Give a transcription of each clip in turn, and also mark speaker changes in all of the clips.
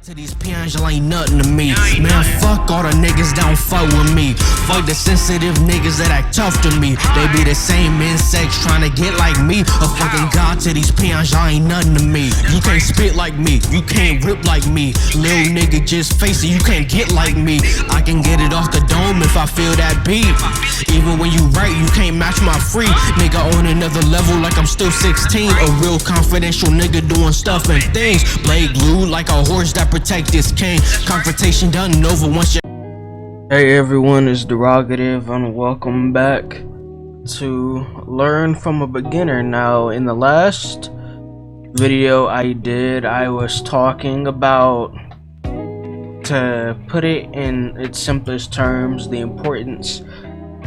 Speaker 1: To these peons, y'all ain't nothing to me. Man, fuck all the niggas that don't fuck with me. Fuck the sensitive niggas that act tough to me. They be the same insects trying to get like me. A fucking god to these peons, y'all ain't nothing to me. You can't spit like me, you can't rip like me. Little nigga, just face it, you can't get like me. I can get it off the dome if I feel that beat. Even when you right, you can't match my free. Nigga on another level like I'm still 16. A real confidential nigga doing stuff and things. Blade glued like a horse that protect this king. Confrontation done and over once you.
Speaker 2: Hey everyone, it's Derogative and welcome back to Learn from a Beginner. Now, in the last video I was talking about, to put it in its simplest terms, the importance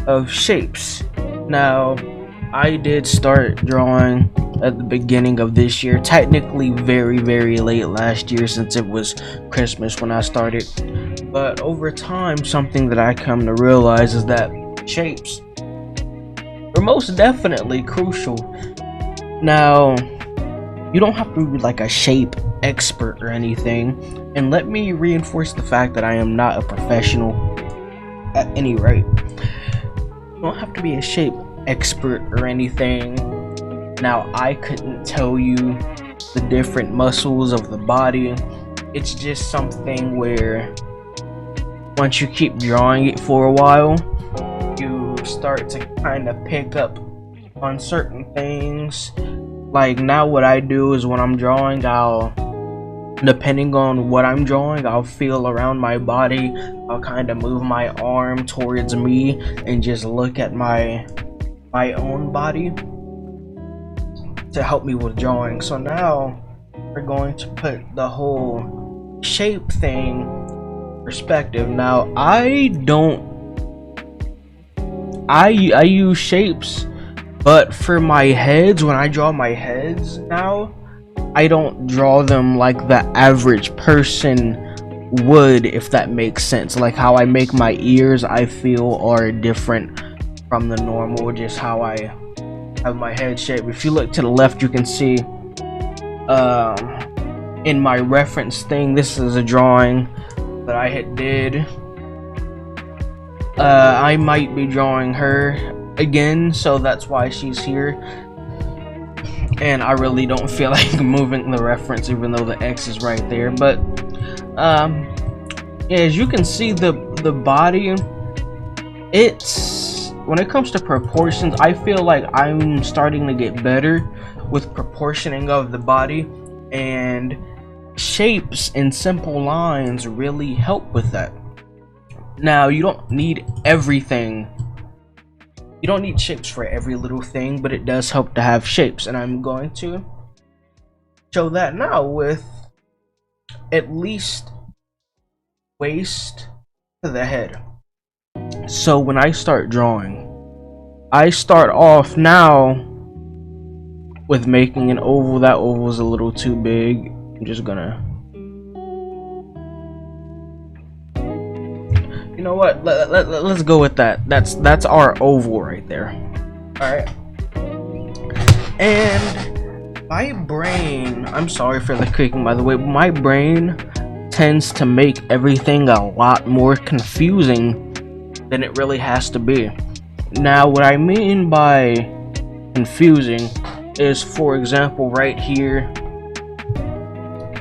Speaker 2: of shapes. Now, I did start drawing at the beginning of this year, technically very late last year since it was Christmas when I started, but over time something that I come to realize is that shapes are most definitely crucial. Now, you don't have to be like a shape expert or anything, and let me reinforce the fact that I am not a professional at any rate. You don't have to be a shape expert or anything. Now, I couldn't tell you the different muscles of the body. It's just something where once you keep drawing it for a while, you start to kind of pick up on certain things. Like now what I do is when I'm drawing, depending on what I'm drawing, I'll feel around my body. I'll kind of move my arm towards me and just look at my own body to help me with drawing. So now we're going to put the whole shape thing in perspective. Now, I use shapes, but for my heads, when I draw my heads now, I don't draw them like the average person would, if that makes sense. Like how I make my ears, I feel are different from the normal, just how I have my head shape. If you look to the left, you can see in my reference thing, this is a drawing that I had did. I might be drawing her again, so that's why she's here, and I really don't feel like moving the reference even though the X is right there. But yeah, as you can see, the body, it's, when it comes to proportions, I feel like I'm starting to get better with proportioning of the body, and shapes and simple lines really help with that. Now, you don't need everything. You don't need shapes for every little thing, but it does help to have shapes, and I'm going to show that now with at least waist to the head. So when I start drawing, I start off now with making an oval. That oval is a little too big. I'm just gonna, you know what, let's go with that. That's our oval right there. Alright. And my brain, I'm sorry for the creaking by the way, but my brain tends to make everything a lot more confusing than it really has to be. Now, what I mean by confusing is, for example, right here,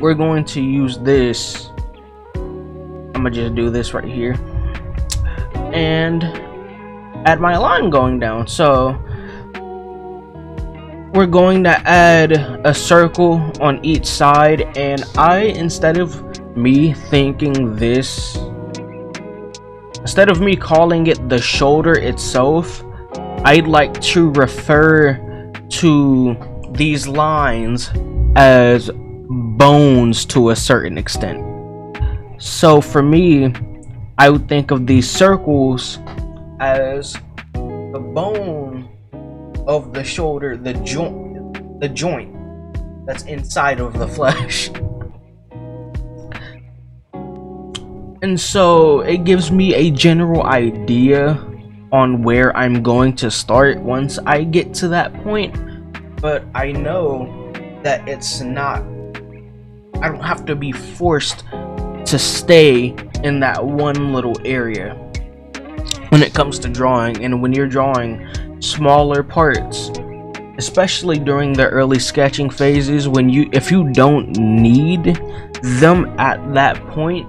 Speaker 2: we're going to use this. I'm gonna just do this right here and add my line going down. So we're going to add a circle on each side, and instead of me calling it the shoulder itself, I'd like to refer to these lines as bones to a certain extent. So for me, I would think of these circles as the bone of the shoulder, the joint that's inside of the flesh. And so it gives me a general idea on where I'm going to start once I get to that point, but I know that it's not, I don't have to be forced to stay in that one little area when it comes to drawing. And when you're drawing smaller parts, especially during the early sketching phases, if you don't need them at that point,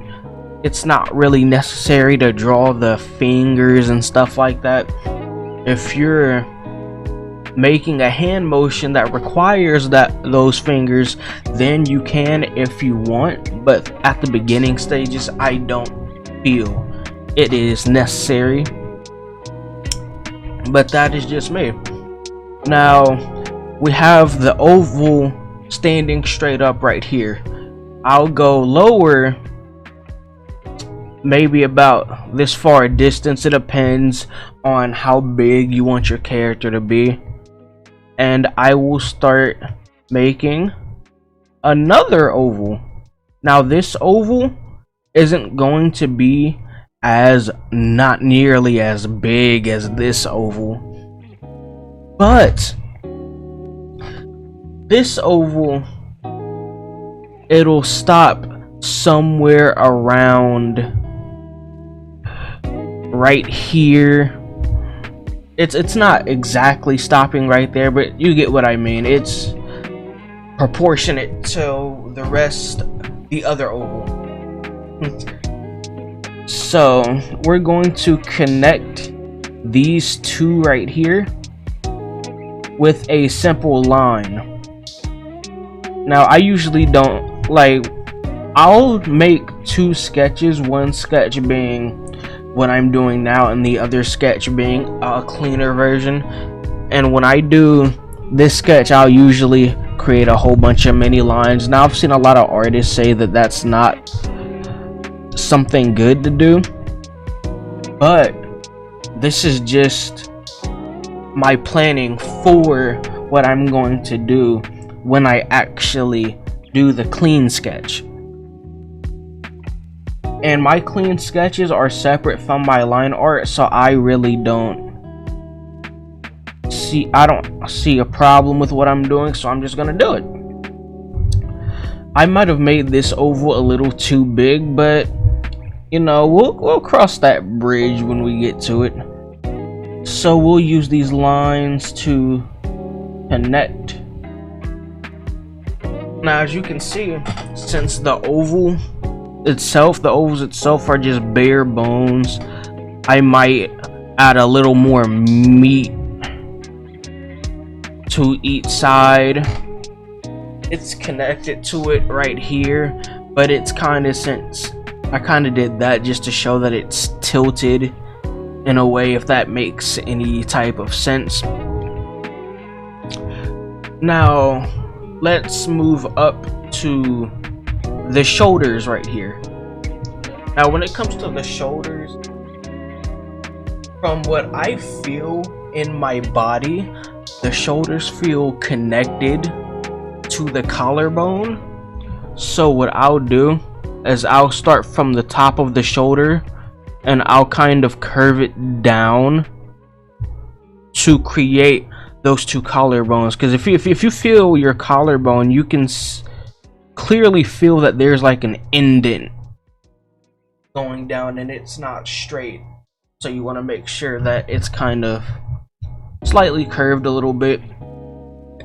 Speaker 2: it's not really necessary to draw the fingers and stuff like that. If you're making a hand motion that requires those fingers, then you can if you want, but at the beginning stages I don't feel it is necessary. But that is just me. Now we have the oval standing straight up right here. I'll go lower, maybe about this far a distance. It depends on how big you want your character to be. And I will start making another oval. Now this oval isn't going to be not nearly as big as this oval, but this oval, it'll stop somewhere around right here. It's not exactly stopping right there, but you get what I mean. It's proportionate to the other oval. So we're going to connect these two right here with a simple line. Now I usually don't I'll make two sketches, one sketch being what I'm doing now and the other sketch being a cleaner version. And when I do this sketch, I'll usually create a whole bunch of mini lines. Now I've seen a lot of artists say that that's not something good to do, but this is just my planning for what I'm going to do when I actually do the clean sketch. And my clean sketches are separate from my line art, so I really don't see a problem with what I'm doing, so I'm just gonna do it. I might have made this oval a little too big, but you know, we'll cross that bridge when we get to it. So we'll use these lines to connect. Now as you can see, since the ovals itself are just bare bones, I might add a little more meat to each side. It's connected to it right here, but it's kind of, since I kind of did that just to show that it's tilted in a way, if that makes any type of sense. Now let's move up to the shoulders right here. Now when it comes to the shoulders, from what I feel in my body, the shoulders feel connected to the collarbone. So what I'll do is I'll start from the top of the shoulder and I'll kind of curve it down to create those two collarbones. Because if you feel your collarbone, you can clearly feel that there's like an indent going down and it's not straight. So you want to make sure that it's kind of slightly curved a little bit.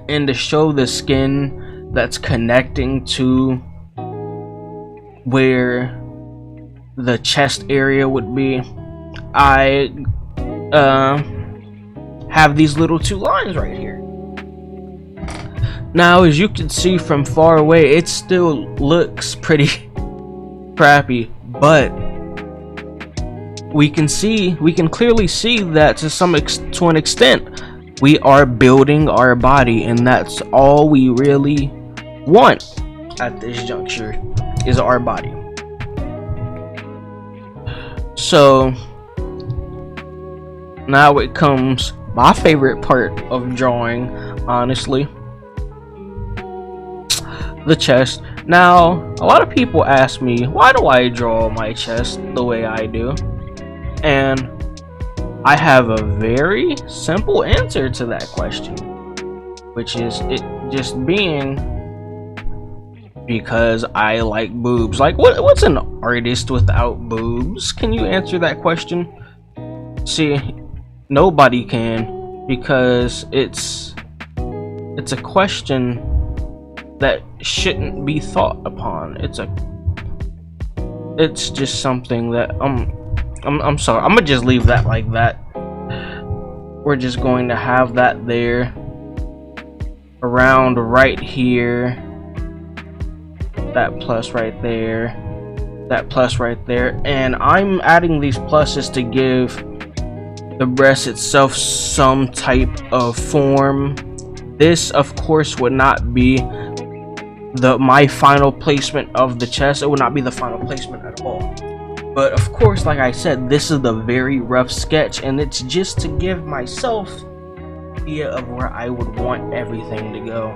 Speaker 2: And to show the skin that's connecting to where the chest area would be, I have these little two lines right here. Now as you can see from far away, it still looks pretty crappy, but we can clearly see that to an extent we are building our body, and that's all we really want at this juncture, is our body. So now it comes my favorite part of drawing, honestly, the chest. Now a lot of people ask me, why do I draw my chest the way I do? And I have a very simple answer to that question, which is it just being because I like boobs. Like what's an artist without boobs? Can you answer that question? See, nobody can, because it's a question that shouldn't be thought upon. It's just something that I'm sorry. I'm gonna just leave that like that. We're just going to have that there, around right here, that plus right there, that plus right there, and I'm adding these pluses to give the breast itself some type of form. This, of course, would not be my final placement of the chest. It would not be the final placement at all. But of course, like I said, this is the very rough sketch, and it's just to give myself an idea of where I would want everything to go.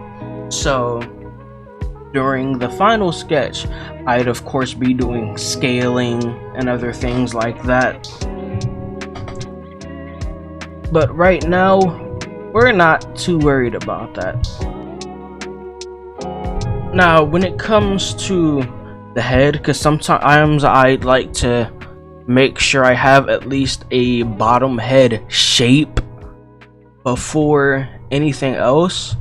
Speaker 2: So during the final sketch, I'd of course be doing scaling and other things like that. But right now, we're not too worried about that. Now, when it comes to the head, because sometimes I'd like to make sure I have at least a bottom head shape before anything else,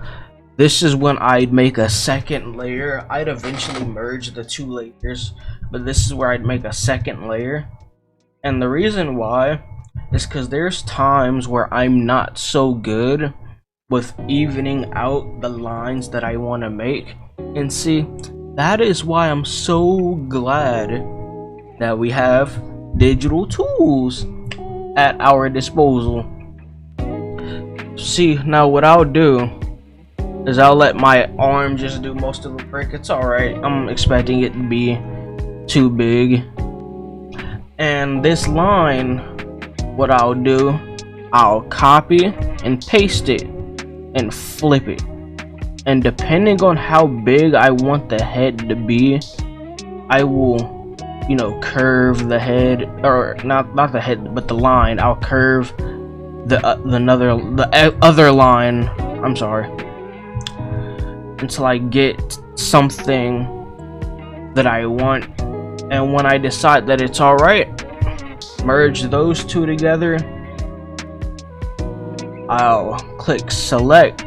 Speaker 2: this is when I'd make a second layer. I'd eventually merge the two layers, but this is where I'd make a second layer. And the reason why is because there's times where I'm not so good with evening out the lines that I want to make. And see, that is why I'm so glad that we have digital tools at our disposal. See, now what I'll do is I'll let my arm just do most of the work. It's alright, I'm expecting it to be too big. And this line, what I'll do, I'll copy and paste it and flip it. And depending on how big I want the head to be, I will, you know, curve the head, or not the head, but the line. I'll curve the other line. I'm sorry, until I get something that I want. And when I decide that it's all right, merge those two together. I'll click select.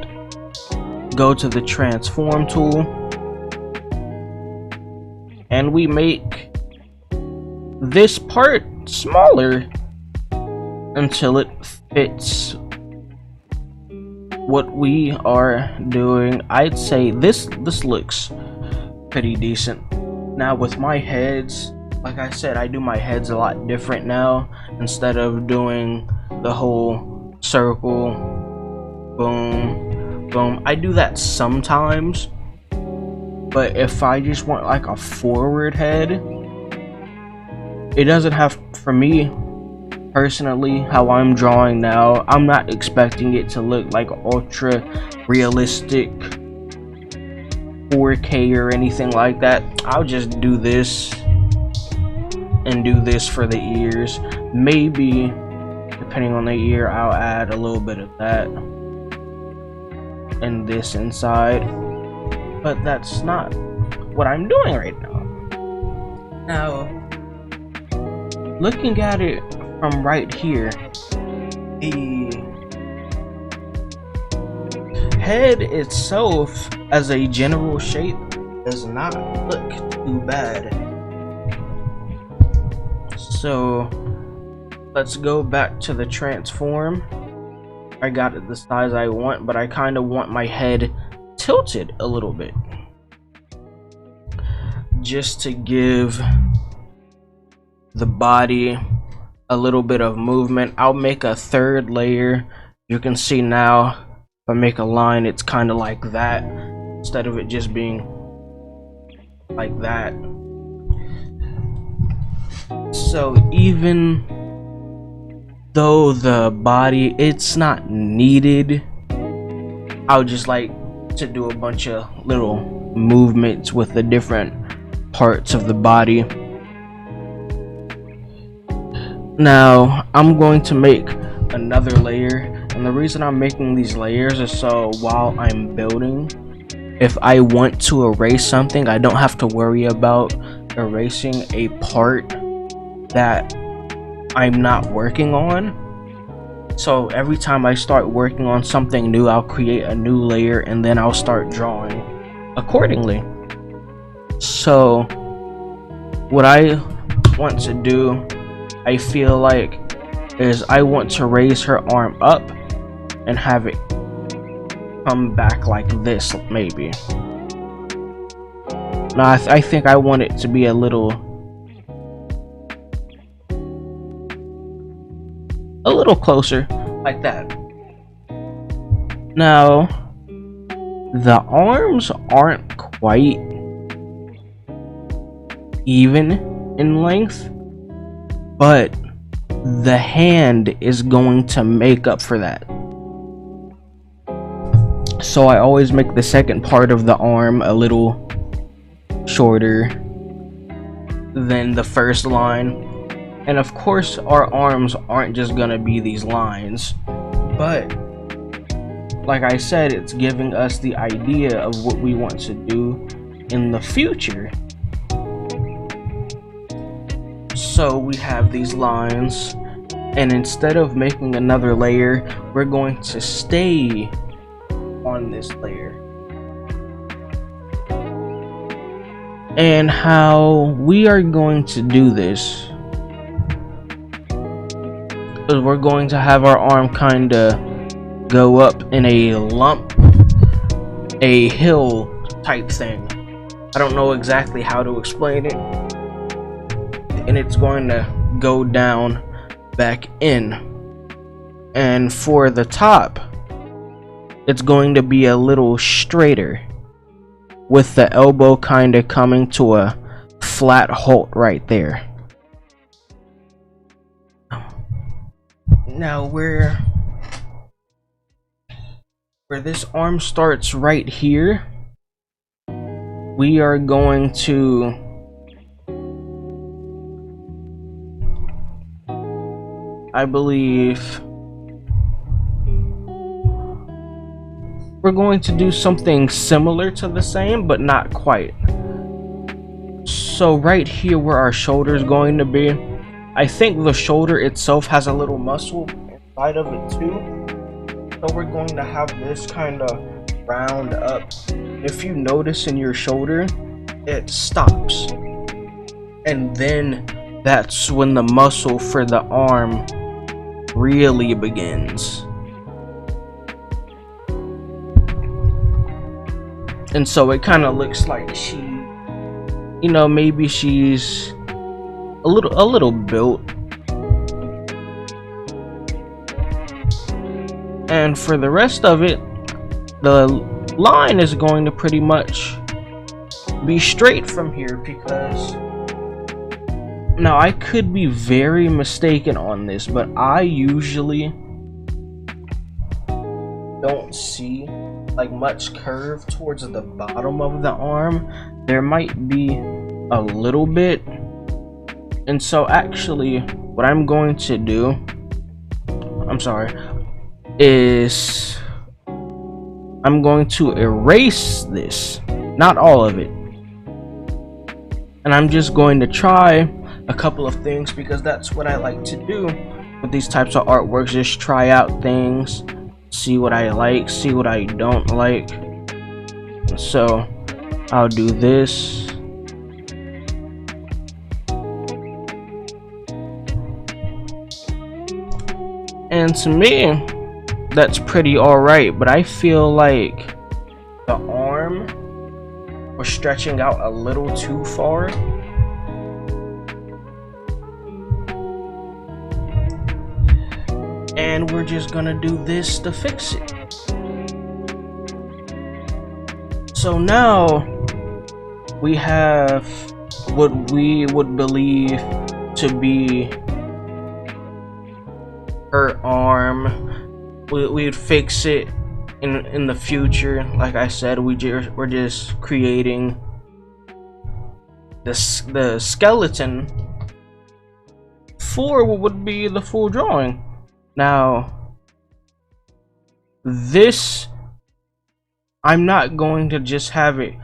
Speaker 2: Go to the transform tool, and we make this part smaller until it fits what we are doing. I'd say this looks pretty decent. Now with my heads, like I said, I do my heads a lot different now. Instead of doing the whole circle, boom, boom, I do that sometimes, but if I just want like a forward head, it doesn't have, for me personally, how I'm drawing now, I'm not expecting it to look like ultra realistic 4K or anything like that. I'll just do this and do this for the ears. Maybe, depending on the ear, I'll add a little bit of that and this inside, but that's not what I'm doing right now. Now, looking at it from right here, the head itself as a general shape does not look too bad. So let's go back to the transform. I got it the size I want, but I kind of want my head tilted a little bit, just to give the body a little bit of movement. I'll make a third layer. You can see now, if I make a line, it's kind of like that, instead of it just being like that. So even though the body, it's not needed, I'll just like to do a bunch of little movements with the different parts of the body. Now I'm going to make another layer, and the reason I'm making these layers is so while I'm building, if I want to erase something, I don't have to worry about erasing a part that I'm not working on. So every time I start working on something new, I'll create a new layer and then I'll start drawing accordingly. So what I want to do, I feel like, is I want to raise her arm up and have it come back like this, maybe. Now I think I want it to be a little closer, like that. Now the arms aren't quite even in length, but the hand is going to make up for that. So I always make the second part of the arm a little shorter than the first line. And of course our arms aren't just gonna be these lines, but like I said, it's giving us the idea of what we want to do in the future. So we have these lines, and instead of making another layer, we're going to stay on this layer. And how we are going to do this is we're going to have our arm kind of go up in a lump, a hill type thing. I don't know exactly how to explain it. And it's going to go down back in. And for the top, it's going to be a little straighter, with the elbow kind of coming to a flat halt right there. Now where this arm starts right here, we are going to I believe we're going to do something similar to the same, but not quite. So right here where our shoulder is going to be, I think the shoulder itself has a little muscle inside of it too. So we're going to have this kind of round up. If you notice in your shoulder, it stops. And then that's when the muscle for the arm really begins. And so it kind of looks like she, you know, maybe she's a little built. And for the rest of it, the line is going to pretty much be straight from here, because now I could be very mistaken on this, but I usually don't see like much curve towards the bottom of the arm. There might be a little bit. And so actually what I'm going to do, is I'm going to erase this, not all of it. And I'm just going to try a couple of things, because that's what I like to do with these types of artworks. Just try out things, see what I like, see what I don't like. So I'll do this. And to me, that's pretty alright, but I feel like the arm was stretching out a little too far. And we're just gonna do this to fix it. So now we have what we would believe to be her arm. We'd fix it in the future. Like I said, we're just creating the skeleton for what would be the full drawing. Now this, I'm not going to just have it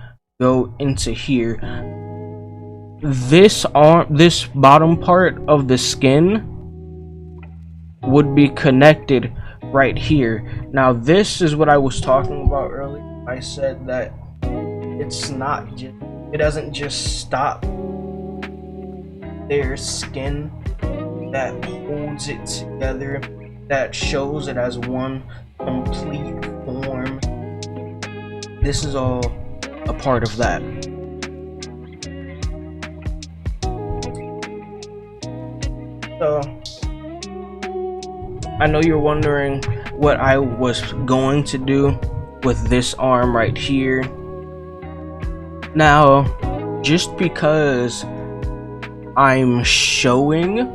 Speaker 2: go into here. this bottom part of the skin would be connected right here. Now this is what I was talking about earlier. I said that it doesn't just stop. There's skin that holds it together, that shows it as one complete form. This is all a part of that. So I know you're wondering what I was going to do with this arm right here. Now, just because I'm showing,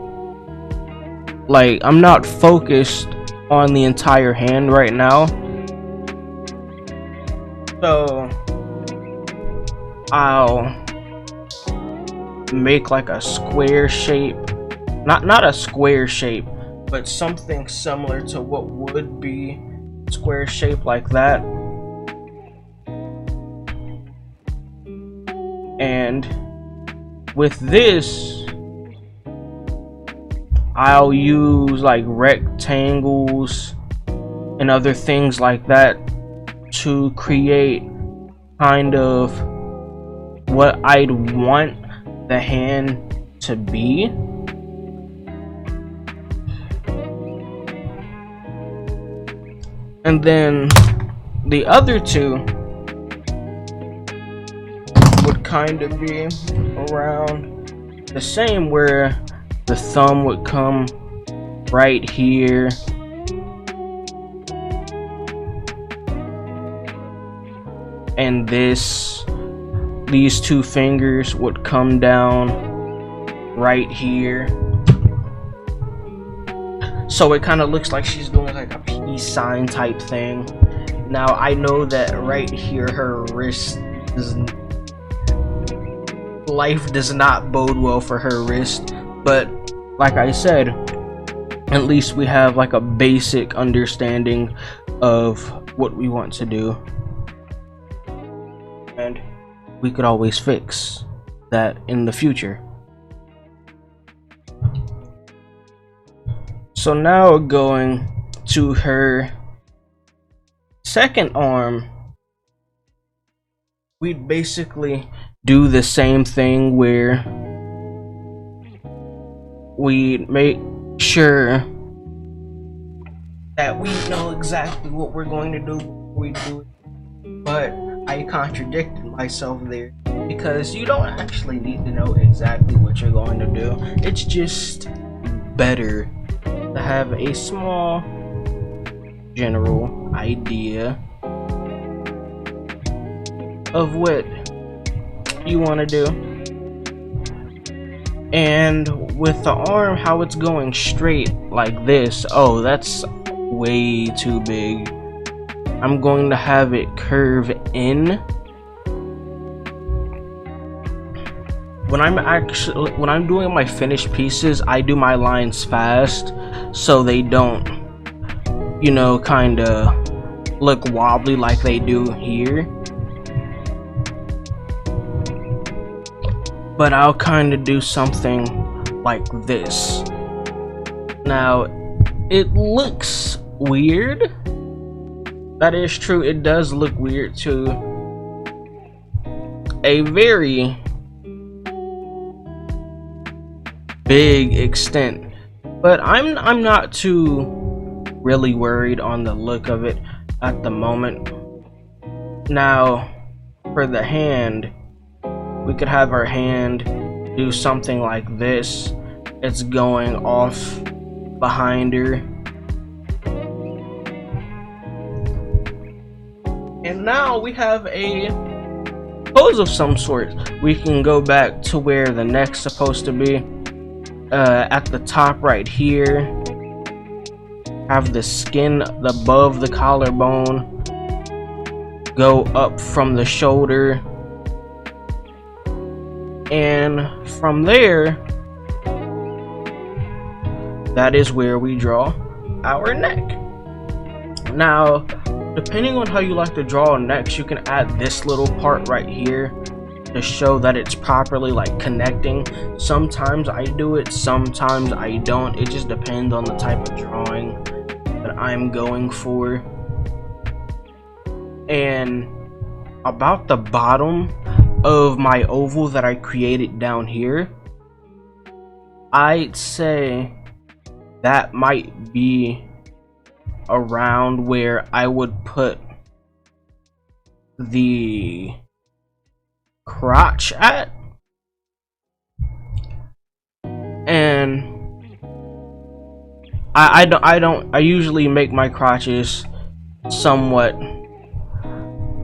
Speaker 2: like, I'm not focused on the entire hand right now, so I'll make like a square shape, not a square shape, but something similar to what would be square shape, like that. And with this, I'll use like rectangles and other things like that to create kind of what I'd want the hand to be. And then the other two would kind of be around the same, where the thumb would come right here, and these two fingers would come down right here. So it kind of looks like she's doing like a peace sign type thing. Now I know that right here her wrist life does not bode well for her wrist, but like I said, at least we have like a basic understanding of what we want to do, and we could always fix that in the future. So now going to her second arm, we'd basically do the same thing, where we make sure that we know exactly what we're going to do before we do it. But I contradicted myself there, because you don't actually need to know exactly what you're going to do. It's just better to have a small general idea of what you want to do. And with the arm, how it's going straight like this, oh, that's way too big. I'm going to have it curve in. When I'm doing my finished pieces, I do my lines fast so they don't, you know, kind of look wobbly like they do here. But I'll kind of do something like this. Now, it looks weird. That is true, it does look weird to a very big extent, but I'm not too really worried on the look of it at the moment. Now, for the hand, we could have our hand do something like this. It's going off behind her. And now we have a pose of some sort. We can go back to where the neck's supposed to be. At the top right here, have the skin above the collarbone go up from the shoulder, and from there, that is where we draw our neck. Now, depending on how you like to draw necks, you can add this little part right here to show that it's properly like connecting. Sometimes I do it, sometimes I don't. It just depends on the type of drawing that I'm going for. And about the bottom of my oval that I created down here, I'd say that might be around where I would put the crotch at. And I usually make my crotches somewhat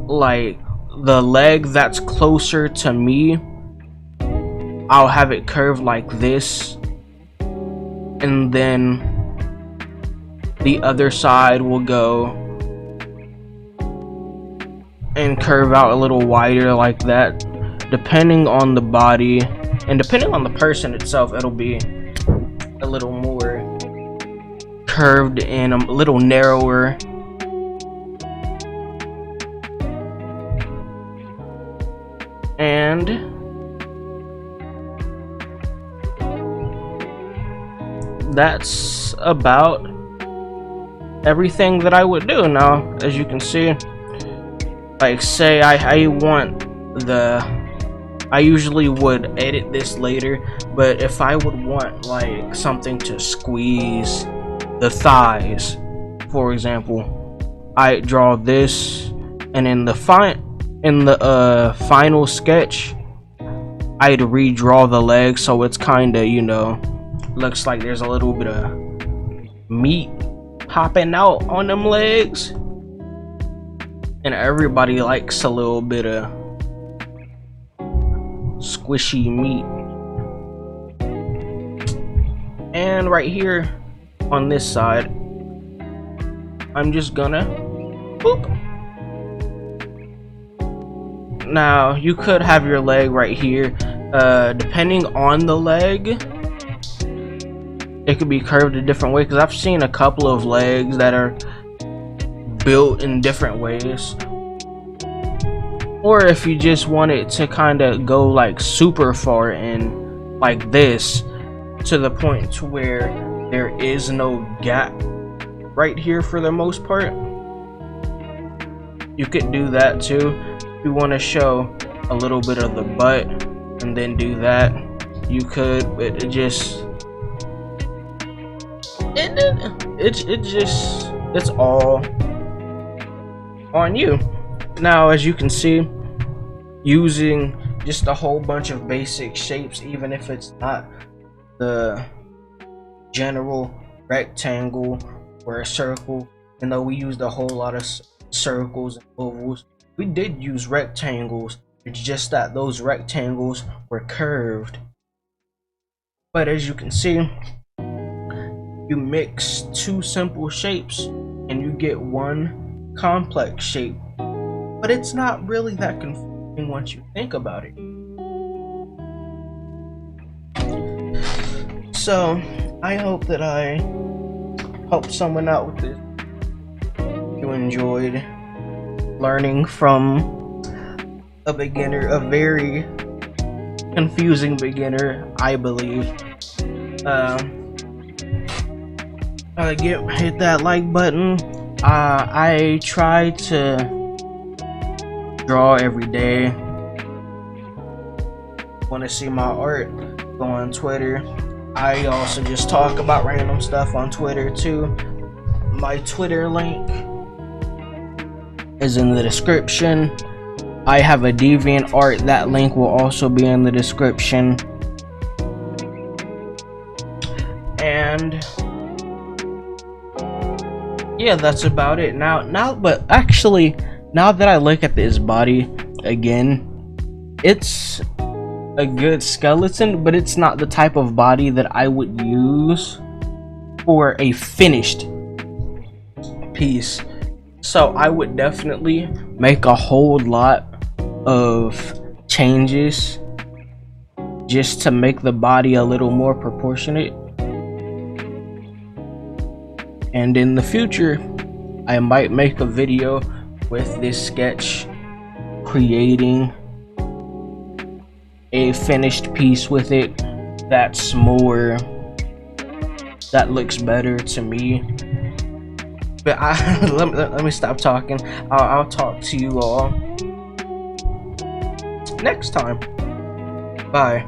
Speaker 2: like the leg that's closer to me, I'll have it curved like this, and then the other side will go and curve out a little wider like that. Depending on the body and depending on the person itself, it'll be a little more curved and a little narrower. And that's about everything that I would do. Now, as you can see, like say I want I usually would edit this later, but if I would want like something to squeeze the thighs, for example, I draw this, and in the final sketch, I'd redraw the legs so it's kind of, you know, looks like there's a little bit of meat popping out on them legs. And everybody likes a little bit of squishy meat. And right here on this side, I'm just gonna boop. Now you could have your leg right here. Depending on the leg, it could be curved a different way, because I've seen a couple of legs that are built in different ways. Or if you just want it to kind of go like super far in, like this, to the point to where there is no gap right here for the most part, you could do that too. If you want to show a little bit of the butt and then do that, you could. But it's all on you. Now, as you can see, using just a whole bunch of basic shapes, even if it's not the general rectangle or a circle, and though we used a whole lot of circles and ovals, we did use rectangles. It's just that those rectangles were curved. But as you can see, you mix two simple shapes and you get one complex shape. But it's not really that confusing once you think about it. So I hope that I helped someone out with this. You enjoyed learning from a beginner, a very confusing beginner, I believe. Hit that like button. I try to draw every day. Want to see my art? Go on Twitter. I also just talk about random stuff on Twitter too. My Twitter link is in the description. I have a DeviantArt. That link will also be in the description. And yeah, that's about it. But actually, now that I look at this body again, it's a good skeleton, but it's not the type of body that I would use for a finished piece. So I would definitely make a whole lot of changes just to make the body a little more proportionate. And in the future, I might make a video with this sketch creating a finished piece with it that looks better to me. But let me stop talking. I'll talk to you all next time. Bye.